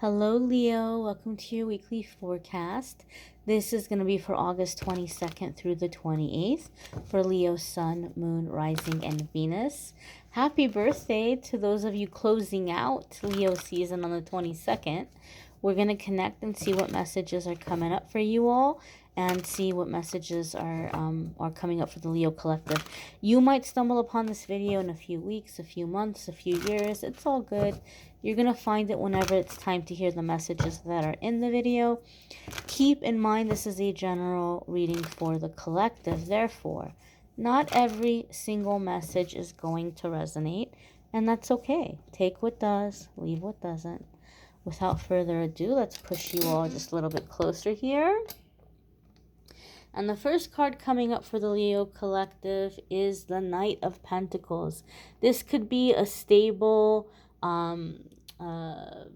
Hello, Leo. Welcome to your weekly forecast. This is going to be for August 22nd through the 28th for Leo, Sun, Moon, Rising, and Venus. Happy birthday to those of you closing out Leo season on the 22nd. We're going to connect and see what messages are coming up for you all and see what messages are coming up for the Leo collective. You might stumble upon this video in a few weeks, a few months, a few years. It's all good. You're going to find it whenever it's time to hear the messages that are in the video. Keep in mind this is a general reading for the collective. Therefore, not every single message is going to resonate, and that's okay. Take what does, leave what doesn't. Without further ado, let's push you all just a little bit closer here. And the first card coming up for the Leo collective is the Knight of Pentacles. This could be a stable,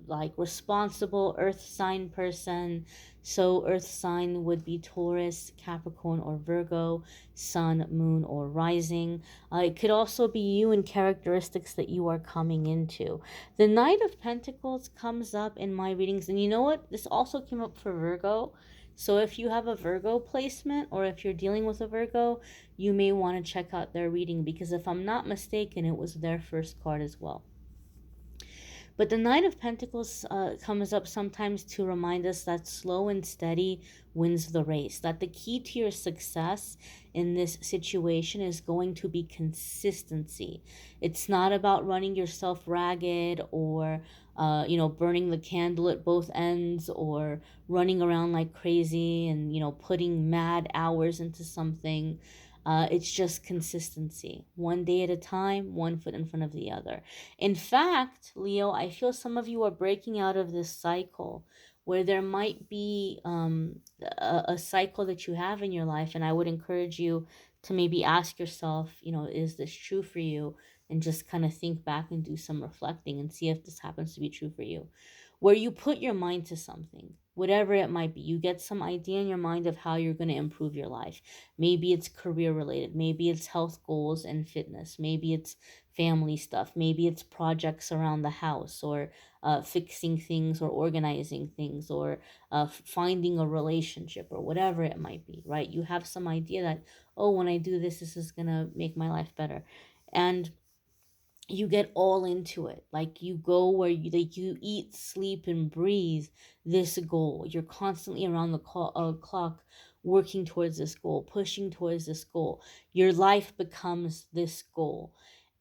like responsible earth sign person. So earth sign would be Taurus, Capricorn, or Virgo, Sun, Moon, or Rising. It could also be you and characteristics that you are coming into. The Knight of Pentacles comes up in my readings. And you know what? This also came up for Virgo. So if you have a Virgo placement or if you're dealing with a Virgo, you may want to check out their reading, because if I'm not mistaken, it was their first card as well. But the Knight of Pentacles comes up sometimes to remind us that slow and steady wins the race, that the key to your success in this situation is going to be consistency. It's not about running yourself ragged or burning the candle at both ends, or running around like crazy and, putting mad hours into something. It's just consistency. One day at a time, one foot in front of the other. In fact, Leo, I feel some of you are breaking out of this cycle where there might be a cycle that you have in your life. And I would encourage you to maybe ask yourself, is this true for you? And just kind of think back and do some reflecting and see if this happens to be true for you. Where you put your mind to something, whatever it might be, you get some idea in your mind of how you're going to improve your life. Maybe it's career related. Maybe it's health goals and fitness. Maybe it's family stuff. Maybe it's projects around the house, or fixing things, or organizing things, or finding a relationship, or whatever it might be, right? You have some idea that, oh, when I do this, this is going to make my life better. And you get all into it. Like you go where you eat, sleep, and breathe this goal. You're constantly around the clock working towards this goal, pushing towards this goal. Your life becomes this goal.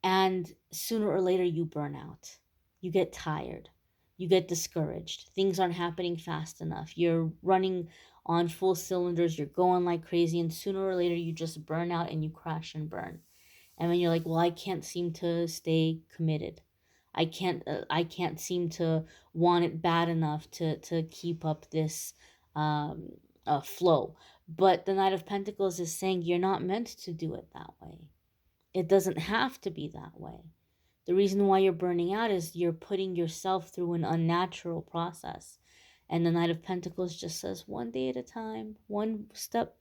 And sooner or later you burn out. You get tired. You get discouraged. Things aren't happening fast enough. You're running on full cylinders. You're going like crazy. And sooner or later you just burn out and you crash and burn. And then you're like, well, I can't seem to stay committed. I can't seem to want it bad enough to keep up this flow. But the Knight of Pentacles is saying you're not meant to do it that way. It doesn't have to be that way. The reason why you're burning out is you're putting yourself through an unnatural process. And the Knight of Pentacles just says one day at a time, one step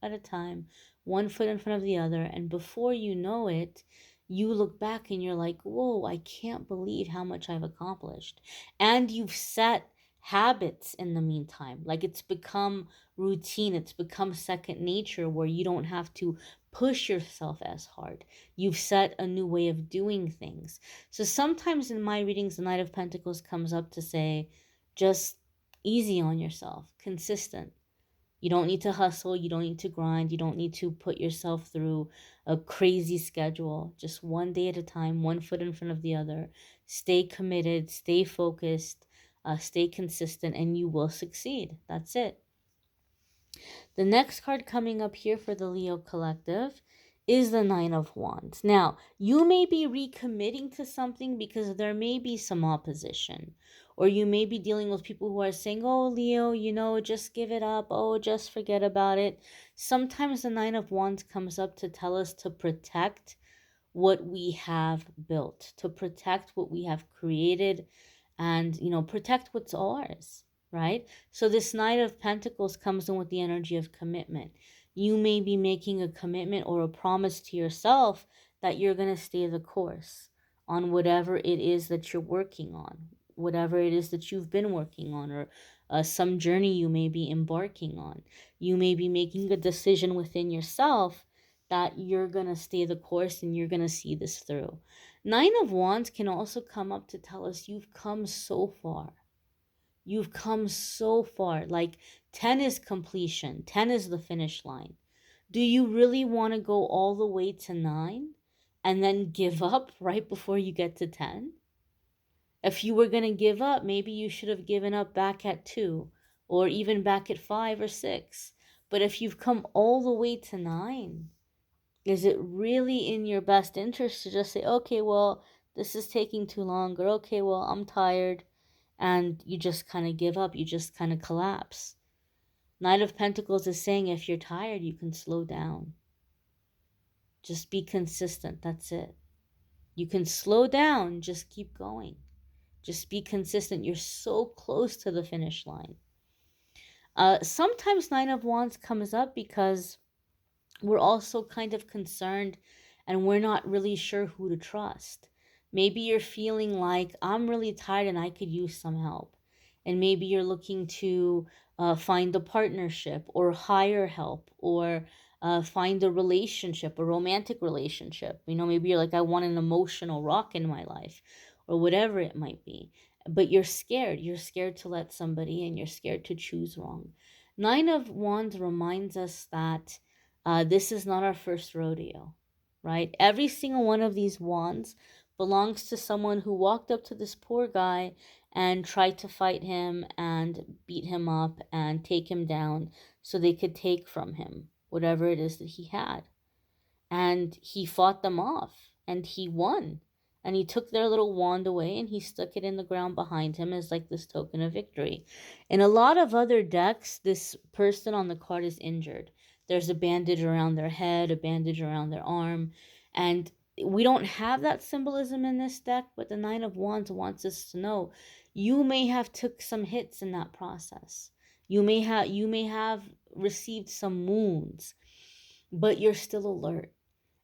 at a time, one foot in front of the other. And before you know it, you look back and you're like, whoa, I can't believe how much I've accomplished. And you've set habits in the meantime. Like it's become routine. It's become second nature, where you don't have to push yourself as hard. You've set a new way of doing things. So sometimes in my readings, the Knight of Pentacles comes up to say, just easy on yourself, consistent. You don't need to hustle. You don't need to grind. You don't need to put yourself through a crazy schedule. Just one day at a time, one foot in front of the other. Stay committed, stay focused, stay consistent, and you will succeed. That's it. The next card coming up here for the Leo collective is the Nine of Wands. Now, you may be recommitting to something because there may be some opposition. Or you may be dealing with people who are saying, oh, Leo, just give it up. Oh, just forget about it. Sometimes the Nine of Wands comes up to tell us to protect what we have built, to protect what we have created, and, protect what's ours, right? So this Knight of Pentacles comes in with the energy of commitment. You may be making a commitment or a promise to yourself that you're going to stay the course on whatever it is that you're working on. whatever it is that you've been working on, or some journey you may be embarking on. You may be making a decision within yourself that you're going to stay the course and you're going to see this through. Nine of Wands can also come up to tell us you've come so far. You've come so far. Like 10 is completion, 10 is the finish line. Do you really want to go all the way to 9 and then give up right before you get to 10? If you were going to give up, maybe you should have given up back at 2 or even back at 5 or 6. But if you've come all the way to 9, is it really in your best interest to just say, okay, well, this is taking too long, or okay, well, I'm tired, and you just kind of give up, you just kind of collapse? Knight of Pentacles is saying if you're tired, you can slow down. Just be consistent, that's it. You can slow down, just keep going. Just be consistent. You're so close to the finish line. Sometimes Nine of Wands comes up because we're also kind of concerned and we're not really sure who to trust. Maybe you're feeling like, I'm really tired and I could use some help. And maybe you're looking to find a partnership or hire help, or find a relationship, a romantic relationship. Maybe you're like, I want an emotional rock in my life, or whatever it might be. But you're scared. You're scared to let somebody in. You're scared to choose wrong. Nine of Wands reminds us that this is not our first rodeo, right? Every single one of these wands belongs to someone who walked up to this poor guy and tried to fight him and beat him up and take him down so they could take from him whatever it is that he had. And he fought them off and he won. And he took their little wand away and he stuck it in the ground behind him as like this token of victory. In a lot of other decks, this person on the card is injured. There's a bandage around their head, a bandage around their arm. And we don't have that symbolism in this deck, but the Nine of Wands wants us to know you may have took some hits in that process. You may have received some wounds, but you're still alert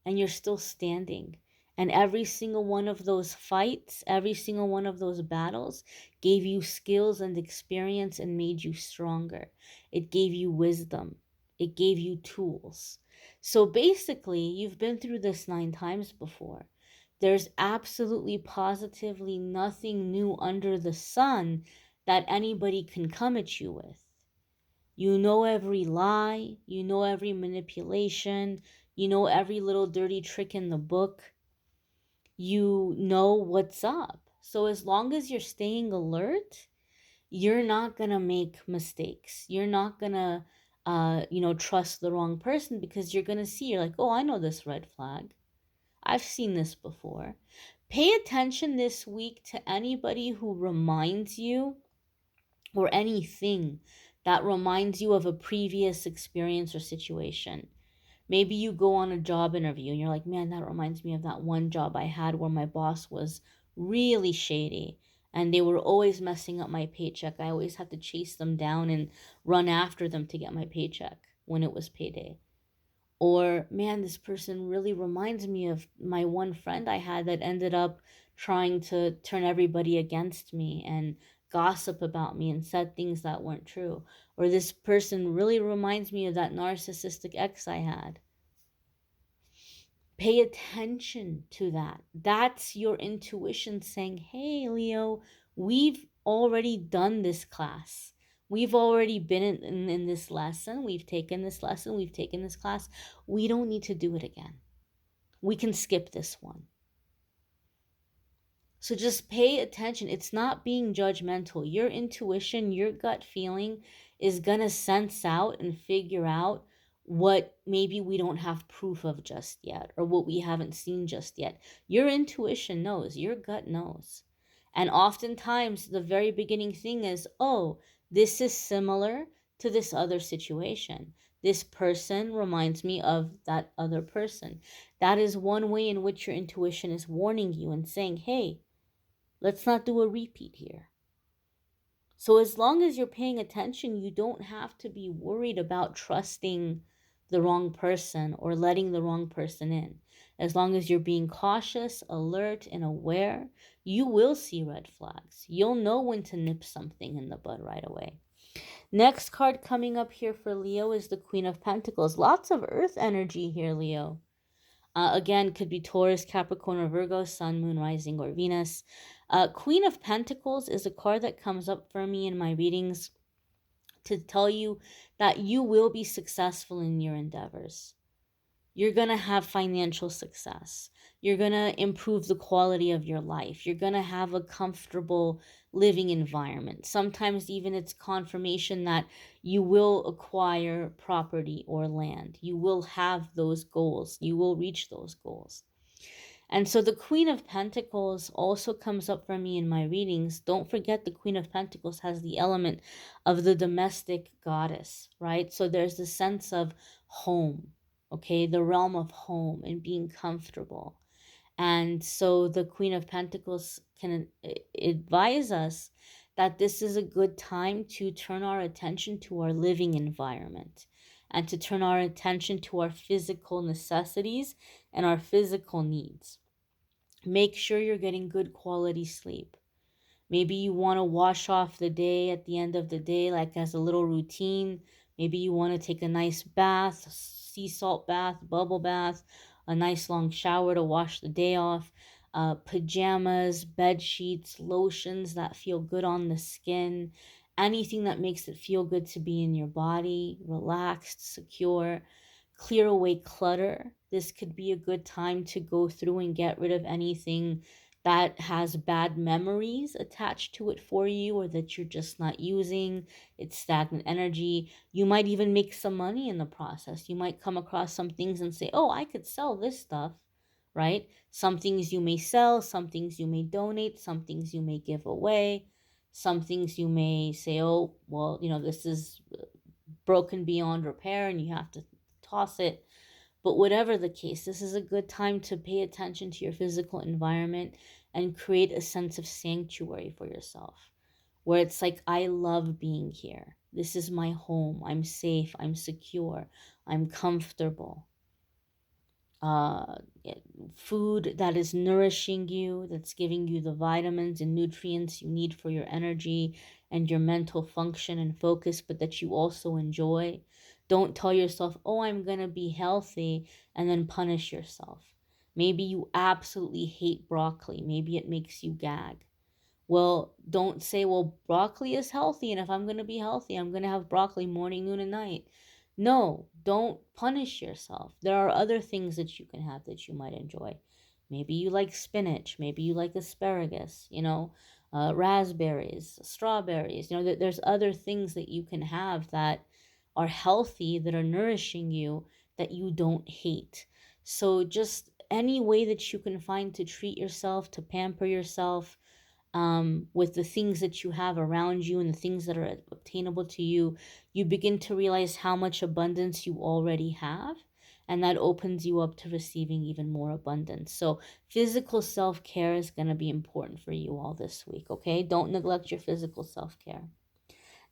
and you're still standing. And every single one of those fights, every single one of those battles gave you skills and experience and made you stronger. It gave you wisdom. It gave you tools. So basically, you've been through this 9 times before. There's absolutely positively nothing new under the sun that anybody can come at you with. You know every lie, you know every manipulation, you know every little dirty trick in the book. You know what's up. So as long as you're staying alert, you're not going to make mistakes. You're not going to trust the wrong person, because you're going to see, you're like, oh, I know this red flag. I've seen this before. Pay attention this week to anybody who reminds you, or anything that reminds you of a previous experience or situation. Maybe you go on a job interview and you're like, man, that reminds me of that one job I had where my boss was really shady and they were always messing up my paycheck. I always had to chase them down and run after them to get my paycheck when it was payday. Or, man, this person really reminds me of my one friend I had that ended up trying to turn everybody against me and gossip about me and said things that weren't true. Or this person really reminds me of that narcissistic ex I had. Pay attention to that. That's your intuition saying, hey, Leo, we've already done this class. We've already been in this lesson. We've taken this lesson. We've taken this class. We don't need to do it again. We can skip this one. So just pay attention. It's not being judgmental. Your intuition, your gut feeling is going to sense out and figure out what maybe we don't have proof of just yet, or what we haven't seen just yet. Your intuition knows, your gut knows. And oftentimes the very beginning thing is, oh, this is similar to this other situation. This person reminds me of that other person. That is one way in which your intuition is warning you and saying, hey, let's not do a repeat here. So as long as you're paying attention, you don't have to be worried about trusting the wrong person or letting the wrong person in. as long as you're being cautious, alert, and aware, you will see red flags. You'll know when to nip something in the bud right away. Next card coming up here for Leo is the Queen of Pentacles. Lots of earth energy here, Leo. Again, could be Taurus, Capricorn, or Virgo, Sun, Moon, Rising, or Venus. Queen of Pentacles is a card that comes up for me in my readings to tell you that you will be successful in your endeavors. You're going to have financial success. You're going to improve the quality of your life. You're going to have a comfortable living environment. Sometimes even it's confirmation that you will acquire property or land. You will have those goals. You will reach those goals. And so the Queen of Pentacles also comes up for me in my readings. Don't forget the Queen of Pentacles has the element of the domestic goddess, right? So there's the sense of home, okay? The realm of home and being comfortable. And so the Queen of Pentacles can advise us that this is a good time to turn our attention to our living environment and to turn our attention to our physical necessities and our physical needs. Make sure you're getting good quality sleep. Maybe you want to wash off the day at the end of the day, like as a little routine. Maybe you want to take a nice bath, sea salt bath, bubble bath, a nice long shower to wash the day off. Pajamas, bed sheets, lotions that feel good on the skin, anything that makes it feel good to be in your body, relaxed, secure. Clear away clutter. This could be a good time to go through and get rid of anything that has bad memories attached to it for you, or that you're just not using. It's stagnant energy. You might even make some money in the process. You might come across some things and say, oh, I could sell this stuff, right? Some things you may sell, some things you may donate, some things you may give away, some things you may say, oh, well, this is broken beyond repair and you have to toss it. But whatever the case, this is a good time to pay attention to your physical environment and create a sense of sanctuary for yourself, where it's like, I love being here. This is my home. I'm safe. I'm secure. I'm comfortable. Food that is nourishing you, that's giving you the vitamins and nutrients you need for your energy and your mental function and focus, but that you also enjoy. Don't tell yourself, oh, I'm going to be healthy, and then punish yourself. Maybe you absolutely hate broccoli. Maybe it makes you gag. Well, don't say, well, broccoli is healthy, and if I'm going to be healthy, I'm going to have broccoli morning, noon, and night. No, don't punish yourself. There are other things that you can have that you might enjoy. Maybe you like spinach. Maybe you like asparagus, raspberries, strawberries. There's other things that you can have that are healthy, that are nourishing you, that you don't hate. So just any way that you can find to treat yourself, to pamper yourself, with the things that you have around you and the things that are obtainable to you, you begin to realize how much abundance you already have. And that opens you up to receiving even more abundance. So physical self-care is going to be important for you all this week, okay? Don't neglect your physical self-care.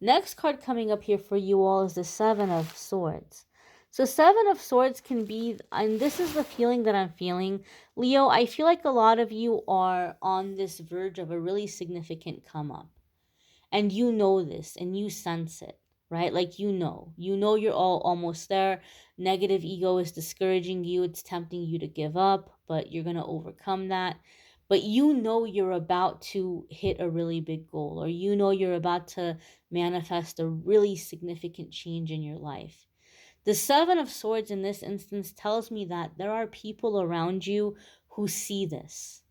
Next card coming up here for you all is the Seven of Swords. So Seven of Swords can be, and this is the feeling that I'm feeling, Leo, I feel like a lot of you are on this verge of a really significant come up. And you know this, and you sense it, right? Like you're all almost there. Negative ego is discouraging you. It's tempting you to give up, but you're going to overcome that. But you're about to hit a really big goal, or you're about to manifest a really significant change in your life. The Seven of Swords in this instance tells me that there are people around you who see this.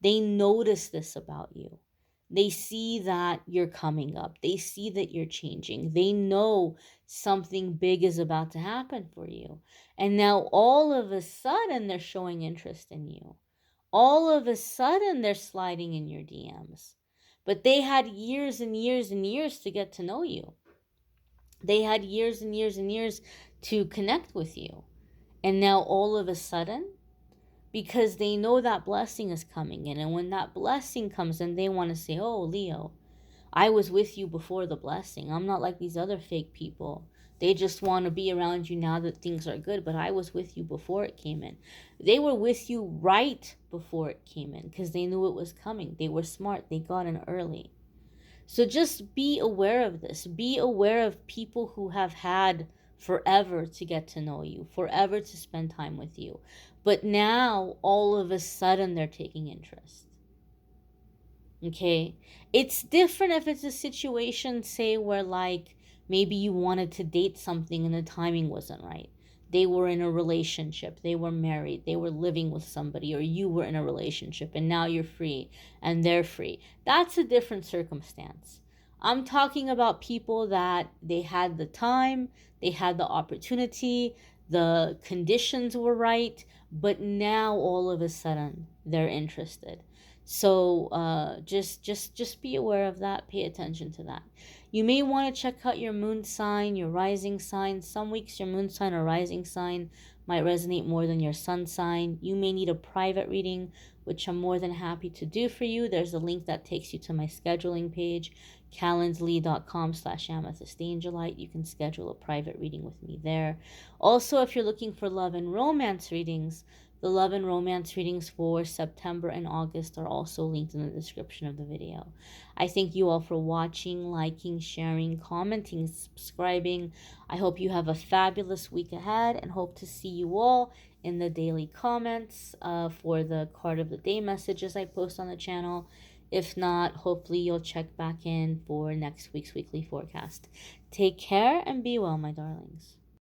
They notice this about you. They see that you're coming up. They see that you're changing. They know something big is about to happen for you. And now all of a sudden they're showing interest in you. All of a sudden they're sliding in your DMs. But they had years and years and years to get to know you. They had years and years and years to connect with you. And now all of a sudden, because they know that blessing is coming in, and when that blessing comes in, they want to say, oh, Leo, I was with you before the blessing. I'm not like these other fake people. They just want to be around you now that things are good, but I was with you before it came in. They were with you right before it came in because they knew it was coming. They were smart. They got in early. So just be aware of this. Be aware of people who have had forever to get to know you, forever to spend time with you. But now, all of a sudden, they're taking interest. Okay? It's different if it's a situation, say, where like maybe you wanted to date something and the timing wasn't right. They were in a relationship, they were married, they were living with somebody, or you were in a relationship and now you're free and they're free. That's a different circumstance. I'm talking about people that they had the time, they had the opportunity, the conditions were right, but now all of a sudden they're interested. So just be aware of that. Pay attention to that. You may want to check out your moon sign, your rising sign. Some weeks your moon sign or rising sign might resonate more than your sun sign. You may need a private reading, which I'm more than happy to do for you. There's a link that takes you to my scheduling page, calendly.com/amethystangelite. You can schedule a private reading with me there. Also, if you're looking for love and romance readings, the love and romance readings for September and August are also linked in the description of the video. I thank you all for watching, liking, sharing, commenting, subscribing. I hope you have a fabulous week ahead and hope to see you all in the daily comments for the card of the day messages I post on the channel. If not, hopefully you'll check back in for next week's weekly forecast. Take care and be well, my darlings.